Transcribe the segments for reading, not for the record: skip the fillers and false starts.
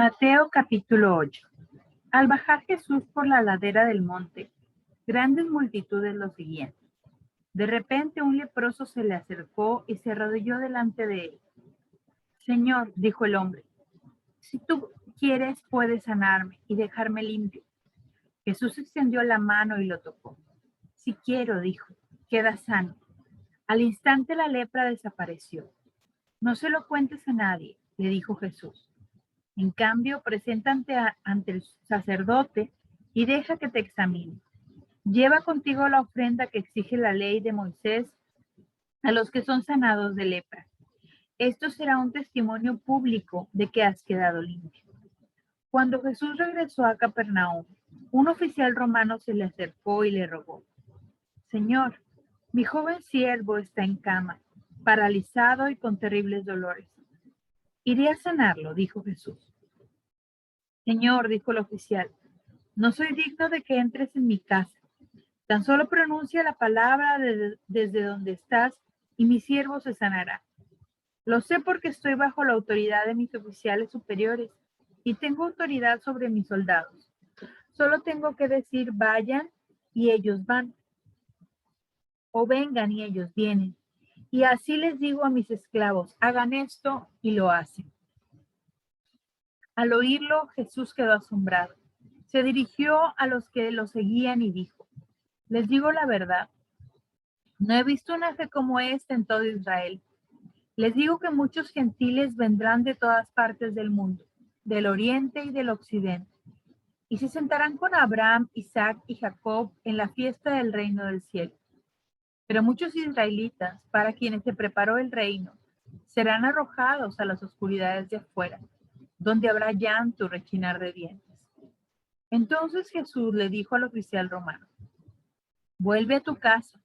Mateo capítulo 8. Al bajar Jesús por la ladera del monte, grandes multitudes lo seguían. De repente un leproso se le acercó y se arrodilló delante de él. Señor, dijo el hombre, si tú quieres puedes sanarme y dejarme limpio. Jesús extendió la mano y lo tocó. Si quiero, dijo, queda sano. Al instante la lepra desapareció. No se lo cuentes a nadie, le dijo Jesús. En cambio, preséntate ante el sacerdote y deja que te examine. Lleva contigo la ofrenda que exige la ley de Moisés a los que son sanados de lepra. Esto será un testimonio público de que has quedado limpio. Cuando Jesús regresó a Capernaum, un oficial romano se le acercó y le rogó: Señor, mi joven siervo está en cama, paralizado y con terribles dolores. Iré a sanarlo, dijo Jesús. Señor, dijo el oficial, no soy digno de que entres en mi casa. Tan solo pronuncia la palabra desde donde estás y mi siervo se sanará. Lo sé porque estoy bajo la autoridad de mis oficiales superiores y tengo autoridad sobre mis soldados. Solo tengo que decir vayan y ellos van, o vengan y ellos vienen. Y así les digo a mis esclavos, hagan esto y lo hacen. Al oírlo, Jesús quedó asombrado. Se dirigió a los que lo seguían y dijo: les digo la verdad, no he visto una fe como esta en todo Israel. Les digo que muchos gentiles vendrán de todas partes del mundo, del oriente y del occidente, y se sentarán con Abraham, Isaac y Jacob en la fiesta del reino del cielo. Pero muchos israelitas, para quienes se preparó el reino, serán arrojados a las oscuridades de afuera, donde habrá llanto y rechinar de dientes. Entonces Jesús le dijo al oficial romano: vuelve a tu casa,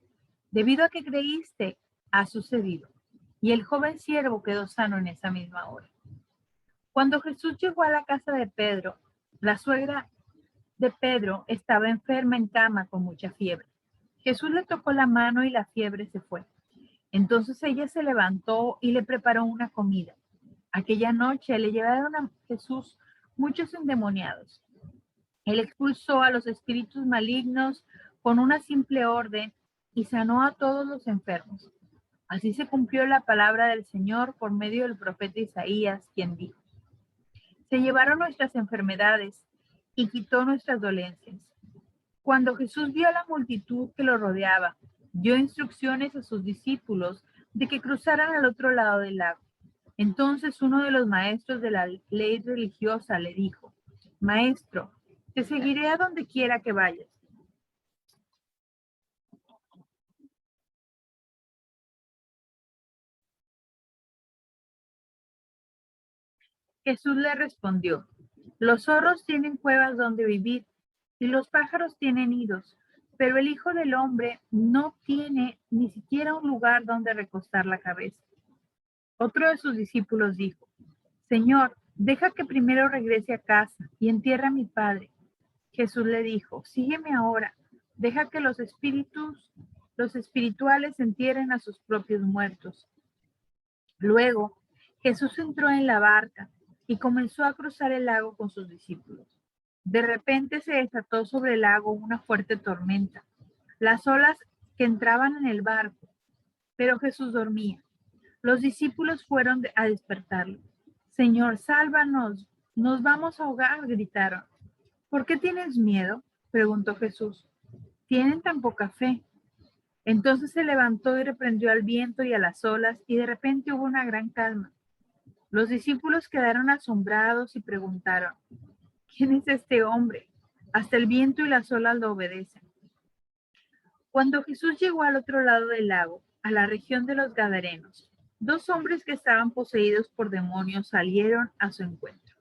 debido a que creíste, ha sucedido. Y el joven siervo quedó sano en esa misma hora. Cuando Jesús llegó a la casa de Pedro, la suegra de Pedro estaba enferma en cama con mucha fiebre. Jesús le tocó la mano y la fiebre se fue. Entonces ella se levantó y le preparó una comida. Aquella noche le llevaron a Jesús muchos endemoniados. Él expulsó a los espíritus malignos con una simple orden y sanó a todos los enfermos. Así se cumplió la palabra del Señor por medio del profeta Isaías, quien dijo: se llevaron nuestras enfermedades y quitó nuestras dolencias. Cuando Jesús vio a la multitud que lo rodeaba, dio instrucciones a sus discípulos de que cruzaran al otro lado del lago. Entonces uno de los maestros de la ley religiosa le dijo: Maestro, te seguiré a donde quiera que vayas. Jesús le respondió: los zorros tienen cuevas donde vivir y los pájaros tienen nidos, pero el Hijo del Hombre no tiene ni siquiera un lugar donde recostar la cabeza. Otro de sus discípulos dijo: Señor, deja que primero regrese a casa y entierre a mi padre. Jesús le dijo: sígueme ahora, deja que los espirituales entierren a sus propios muertos. Luego, Jesús entró en la barca y comenzó a cruzar el lago con sus discípulos. De repente se desató sobre el lago una fuerte tormenta, las olas que entraban en el barco, pero Jesús dormía. Los discípulos fueron a despertarlo. Señor, sálvanos, nos vamos a ahogar, gritaron. ¿Por qué tienes miedo?, preguntó Jesús. Tienen tan poca fe. Entonces se levantó y reprendió al viento y a las olas, y de repente hubo una gran calma. Los discípulos quedaron asombrados y preguntaron: ¿quién es este hombre? Hasta el viento y las olas lo obedecen. Cuando Jesús llegó al otro lado del lago, a la región de los Gadarenos, dos hombres que estaban poseídos por demonios salieron a su encuentro.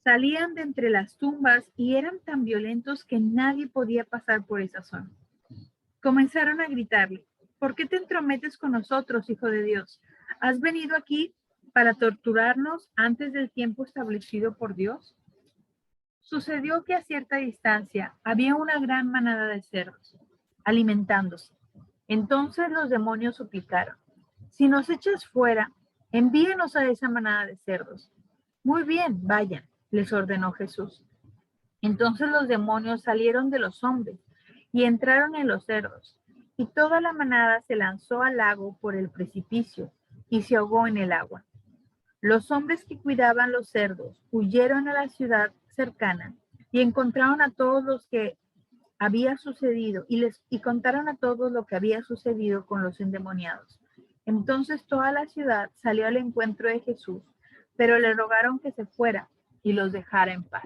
Salían de entre las tumbas y eran tan violentos que nadie podía pasar por esa zona. Comenzaron a gritarle: ¿por qué te entrometes con nosotros, Hijo de Dios? ¿Has venido aquí para torturarnos antes del tiempo establecido por Dios? Sucedió que a cierta distancia había una gran manada de cerdos alimentándose. Entonces los demonios suplicaron: si nos echas fuera, envíenos a esa manada de cerdos. Muy bien, vayan. les ordenó Jesús. Entonces los demonios salieron de los hombres y entraron en los cerdos, y toda la manada se lanzó al lago por el precipicio y se ahogó en el agua. Los hombres que cuidaban los cerdos huyeron a la ciudad cercana y encontraron a todos los que había sucedido y contaron a todos lo que había sucedido con los endemoniados. Entonces toda la ciudad salió al encuentro de Jesús, pero le rogaron que se fuera y los dejara en paz.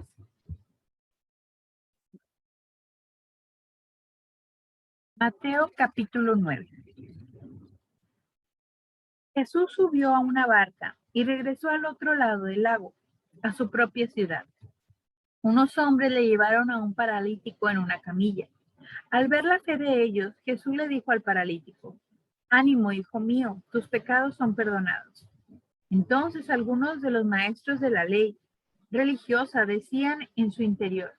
Mateo capítulo 9. Jesús subió a una barca y regresó al otro lado del lago, a su propia ciudad. Unos hombres le llevaron a un paralítico en una camilla. Al ver la fe de ellos, Jesús le dijo al paralítico: «Ánimo, hijo mío, tus pecados son perdonados». Entonces algunos de los maestros de la ley religiosa decían en su interior: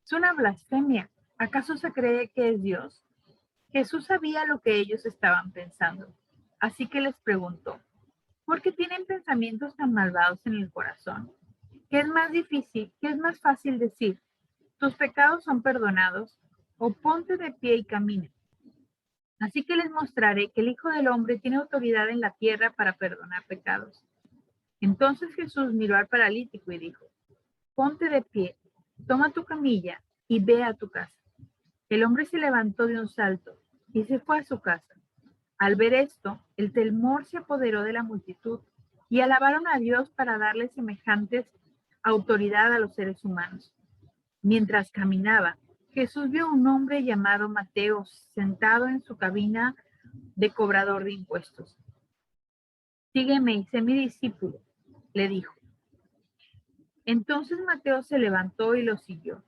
«Es una blasfemia. ¿Acaso se cree que es Dios?». Jesús sabía lo que ellos estaban pensando, así que les preguntó: ¿por qué tienen pensamientos tan malvados en el corazón? ¿Qué es más difícil, qué es más fácil decir: tus pecados son perdonados, o ponte de pie y camina? Así que les mostraré que el Hijo del Hombre tiene autoridad en la tierra para perdonar pecados. Entonces Jesús miró al paralítico y dijo: ponte de pie, toma tu camilla y ve a tu casa. El hombre se levantó de un salto y se fue a su casa. Al ver esto, el temor se apoderó de la multitud y alabaron a Dios para darle semejantes autoridad a los seres humanos. Mientras caminaba, Jesús vio a un hombre llamado Mateo sentado en su cabina de cobrador de impuestos. Sígueme y sé mi discípulo, le dijo. Entonces Mateo se levantó y lo siguió.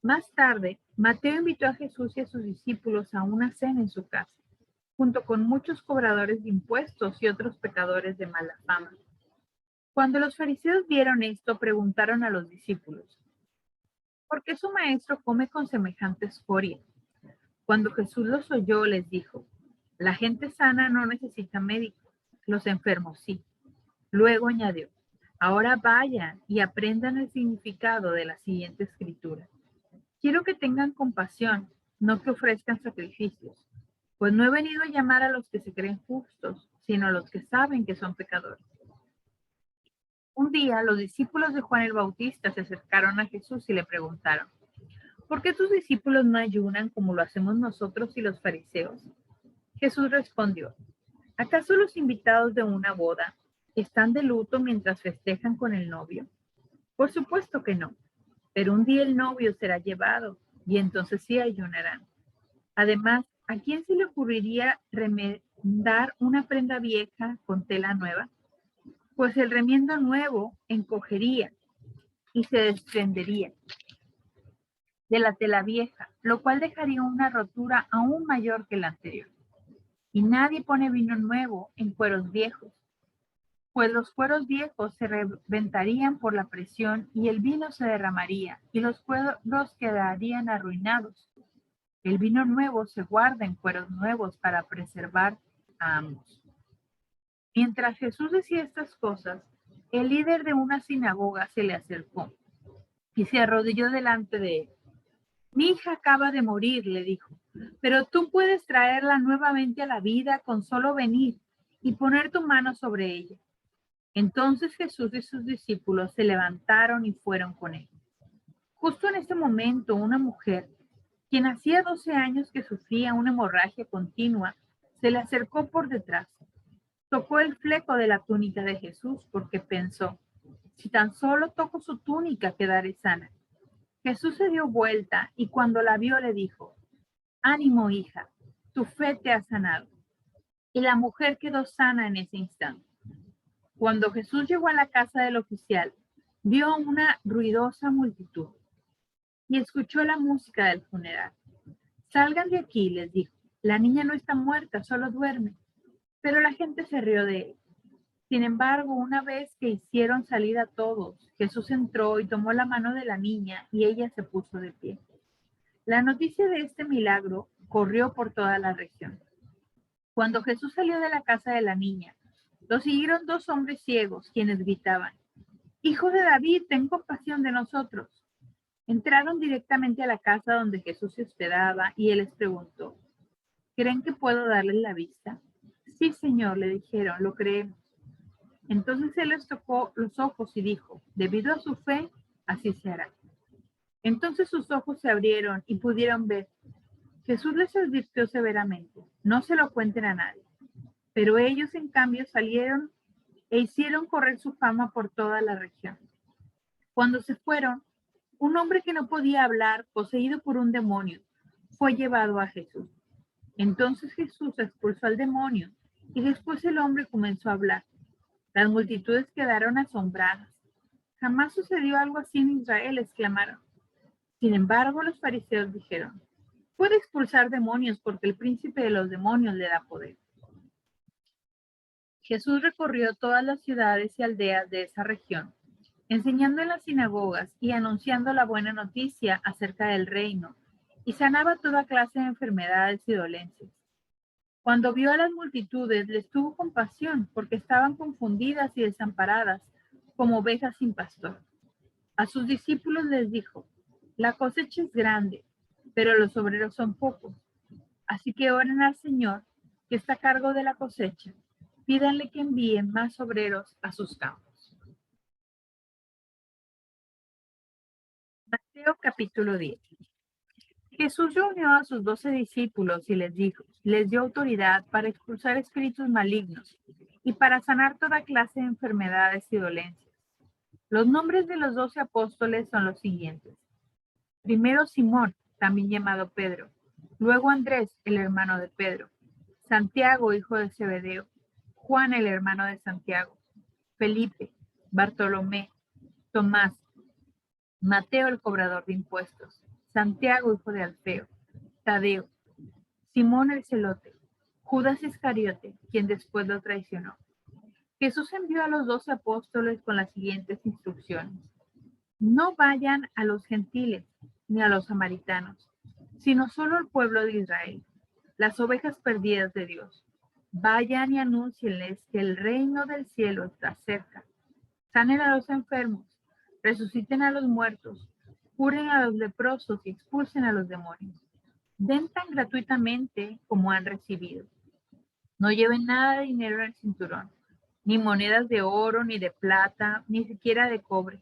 Más tarde, Mateo invitó a Jesús y a sus discípulos a una cena en su casa, junto con muchos cobradores de impuestos y otros pecadores de mala fama. Cuando los fariseos vieron esto, preguntaron a los discípulos: ¿por qué su maestro come con semejante escoria? Cuando Jesús los oyó, les dijo: la gente sana no necesita médico, los enfermos sí. Luego añadió: ahora vayan y aprendan el significado de la siguiente escritura. Quiero que tengan compasión, no que ofrezcan sacrificios, pues no he venido a llamar a los que se creen justos, sino a los que saben que son pecadores. Un día, los discípulos de Juan el Bautista se acercaron a Jesús y le preguntaron: ¿por qué tus discípulos no ayunan como lo hacemos nosotros y los fariseos? Jesús respondió: ¿acaso los invitados de una boda están de luto mientras festejan con el novio? Por supuesto que no, pero un día el novio será llevado y entonces sí ayunarán. Además, ¿a quién se le ocurriría remendar una prenda vieja con tela nueva? Pues el remiendo nuevo encogería y se desprendería de la tela vieja, lo cual dejaría una rotura aún mayor que la anterior. Y nadie pone vino nuevo en cueros viejos, pues los cueros viejos se reventarían por la presión y el vino se derramaría y los cueros quedarían arruinados. El vino nuevo se guarda en cueros nuevos para preservar a ambos. Mientras Jesús decía estas cosas, el líder de una sinagoga se le acercó y se arrodilló delante de él. Mi hija acaba de morir, le dijo, pero tú puedes traerla nuevamente a la vida con solo venir y poner tu mano sobre ella. Entonces Jesús y sus discípulos se levantaron y fueron con él. Justo en ese momento, una mujer, quien hacía 12 años que sufría una hemorragia continua, se le acercó por detrás. Tocó el fleco de la túnica de Jesús porque pensó: si tan solo toco su túnica, quedaré sana. Jesús se dio vuelta y cuando la vio le dijo: ánimo, hija, tu fe te ha sanado. Y la mujer quedó sana en ese instante. Cuando Jesús llegó a la casa del oficial, vio una ruidosa multitud y escuchó la música del funeral. Salgan de aquí, les dijo. La niña no está muerta, solo duerme. Pero la gente se rió de él. Sin embargo, una vez que hicieron salir a todos, Jesús entró y tomó la mano de la niña y ella se puso de pie. La noticia de este milagro corrió por toda la región. Cuando Jesús salió de la casa de la niña, lo siguieron 2 hombres ciegos, quienes gritaban: Hijo de David, ten compasión de nosotros. Entraron directamente a la casa donde Jesús se hospedaba y él les preguntó, ¿creen que puedo darles la vista? Sí, Señor, le dijeron, lo creemos. Entonces él les tocó los ojos y dijo, debido a su fe, así se hará. Entonces sus ojos se abrieron y pudieron ver. Jesús les advirtió severamente, no se lo cuenten a nadie. Pero ellos, en cambio, salieron e hicieron correr su fama por toda la región. Cuando se fueron, un hombre que no podía hablar, poseído por un demonio, fue llevado a Jesús. Entonces Jesús expulsó al demonio y después el hombre comenzó a hablar. Las multitudes quedaron asombradas. Jamás sucedió algo así en Israel, exclamaron. Sin embargo, los fariseos dijeron, puede expulsar demonios porque el príncipe de los demonios le da poder. Jesús recorrió todas las ciudades y aldeas de esa región, enseñando en las sinagogas y anunciando la buena noticia acerca del reino, y sanaba toda clase de enfermedades y dolencias. Cuando vio a las multitudes, les tuvo compasión, porque estaban confundidas y desamparadas, como ovejas sin pastor. A sus discípulos les dijo, la cosecha es grande, pero los obreros son pocos. Así que oren al Señor, que está a cargo de la cosecha. Pídanle que envíe más obreros a sus campos. Mateo capítulo 10. Jesús reunió a sus 12 discípulos y les dijo, les dio autoridad para expulsar espíritus malignos y para sanar toda clase de enfermedades y dolencias. Los nombres de los 12 apóstoles son los siguientes. Primero Simón, también llamado Pedro. Luego Andrés, el hermano de Pedro. Santiago, hijo de Zebedeo. Juan, el hermano de Santiago. Felipe, Bartolomé, Tomás, Mateo, el cobrador de impuestos. Santiago, hijo de Alfeo. Tadeo, Simón el celote. Judas Iscariote, quien después lo traicionó. Jesús envió a los 12 apóstoles con las siguientes instrucciones. No vayan a los gentiles ni a los samaritanos, sino solo al pueblo de Israel, las ovejas perdidas de Dios. Vayan y anúncienles que el reino del cielo está cerca. Sanen a los enfermos, resuciten a los muertos, curen a los leprosos y expulsen a los demonios. Den tan gratuitamente como han recibido. No lleven nada de dinero en el cinturón, ni monedas de oro, ni de plata, ni siquiera de cobre.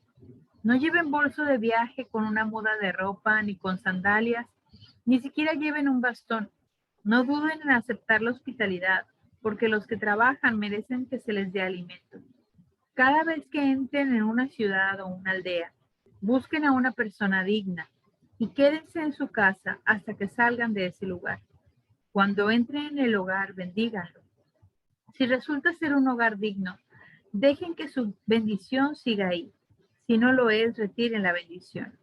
No lleven bolso de viaje con una muda de ropa, ni con sandalias, ni siquiera lleven un bastón. No duden en aceptar la hospitalidad, porque los que trabajan merecen que se les dé alimento. Cada vez que entren en una ciudad o una aldea, busquen a una persona digna y quédense en su casa hasta que salgan de ese lugar. Cuando entren en el hogar, bendíganlo. Si resulta ser un hogar digno, dejen que su bendición siga ahí. Si no lo es, retiren la bendición.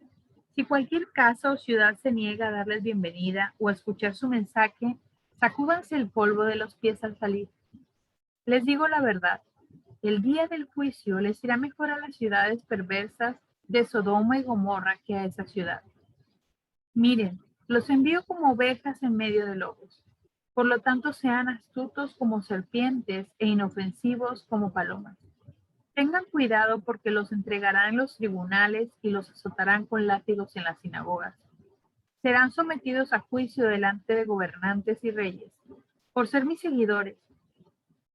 Si cualquier casa o ciudad se niega a darles bienvenida o a escuchar su mensaje, sacúdanse el polvo de los pies al salir. Les digo la verdad, el día del juicio les irá mejor a las ciudades perversas de Sodoma y Gomorra que a esa ciudad. Miren, los envío como ovejas en medio de lobos. Por lo tanto, sean astutos como serpientes e inofensivos como palomas. Tengan cuidado porque los entregarán en los tribunales y los azotarán con látigos en las sinagogas. Serán sometidos a juicio delante de gobernantes y reyes por ser mis seguidores.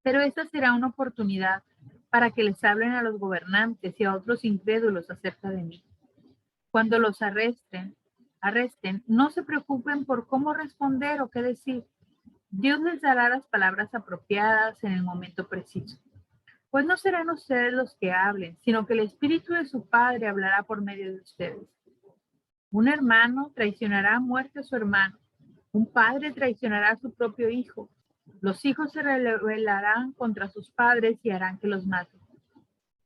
Pero esta será una oportunidad para que les hablen a los gobernantes y a otros incrédulos acerca de mí. Cuando los arresten, no se preocupen por cómo responder o qué decir. Dios les dará las palabras apropiadas en el momento preciso. Pues no serán ustedes los que hablen, sino que el Espíritu de su Padre hablará por medio de ustedes. Un hermano traicionará a muerte a su hermano. Un padre traicionará a su propio hijo. Los hijos se rebelarán contra sus padres y harán que los maten.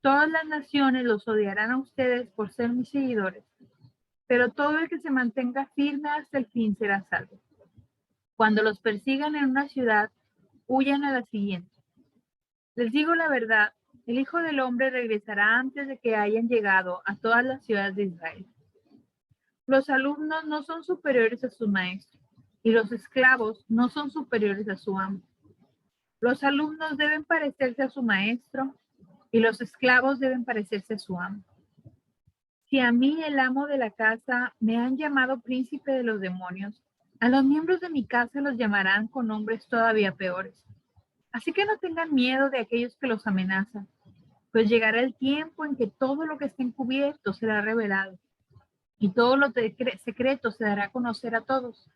Todas las naciones los odiarán a ustedes por ser mis seguidores, pero todo el que se mantenga firme hasta el fin será salvo. Cuando los persigan en una ciudad, huyan a la siguiente. Les digo la verdad, el Hijo del Hombre regresará antes de que hayan llegado a todas las ciudades de Israel. Los alumnos no son superiores a su maestro, y los esclavos no son superiores a su amo. Los alumnos deben parecerse a su maestro, y los esclavos deben parecerse a su amo. Si a mí, el amo de la casa, me han llamado príncipe de los demonios, a los miembros de mi casa los llamarán con nombres todavía peores. Así que no tengan miedo de aquellos que los amenazan, pues llegará el tiempo en que todo lo que está encubierto será revelado, y todo lo secreto se dará a conocer a todos.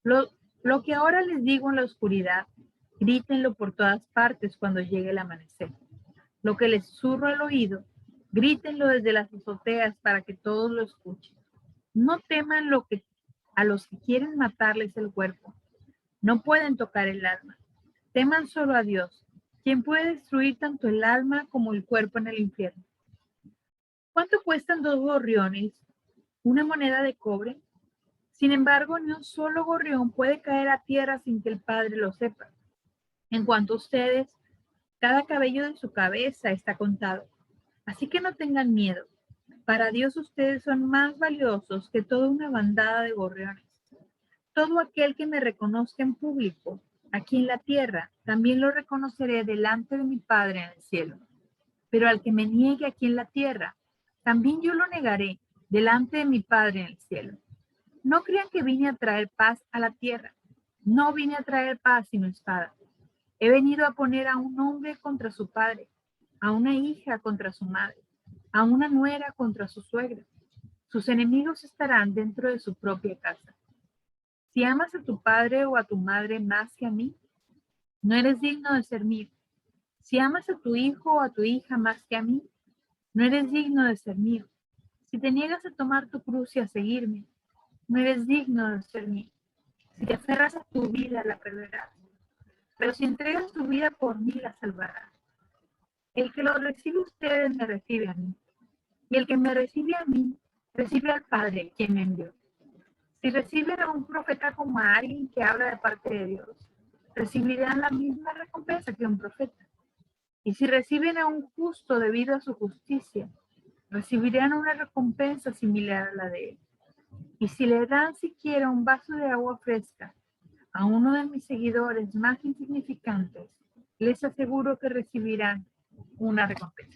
Lo que ahora les digo en la oscuridad, grítenlo por todas partes cuando llegue el amanecer. Lo que les susurro al oído, grítenlo desde las azoteas para que todos lo escuchen. No teman a los que quieren matarles el cuerpo. No pueden tocar el alma. Teman solo a Dios, quien puede destruir tanto el alma como el cuerpo en el infierno. ¿Cuánto cuestan 2 gorriones? ¿Una moneda de cobre? Sin embargo, ni un solo gorrión puede caer a tierra sin que el Padre lo sepa. En cuanto a ustedes, cada cabello de su cabeza está contado. Así que no tengan miedo. Para Dios ustedes son más valiosos que toda una bandada de gorriones. Todo aquel que me reconozca en público, aquí en la tierra, también lo reconoceré delante de mi Padre en el cielo. Pero al que me niegue aquí en la tierra, también yo lo negaré delante de mi Padre en el cielo. No crean que vine a traer paz a la tierra. No vine a traer paz sino espada. He venido a poner a un hombre contra su padre, a una hija contra su madre, a una nuera contra su suegra. Sus enemigos estarán dentro de su propia casa. Si amas a tu padre o a tu madre más que a mí, no eres digno de ser mío. Si amas a tu hijo o a tu hija más que a mí, no eres digno de ser mío. Si te niegas a tomar tu cruz y a seguirme, no eres digno de ser mío. Si te aferras a tu vida, la perderás. Pero si entregas tu vida por mí, la salvarás. El que lo recibe a ustedes me recibe a mí. Y el que me recibe a mí, recibe al Padre, quien me envió. Si reciben a un profeta como a alguien que habla de parte de Dios, recibirán la misma recompensa que un profeta. Y si reciben a un justo debido a su justicia, recibirán una recompensa similar a la de él. Y si le dan siquiera un vaso de agua fresca a uno de mis seguidores más insignificantes, les aseguro que recibirán una recompensa.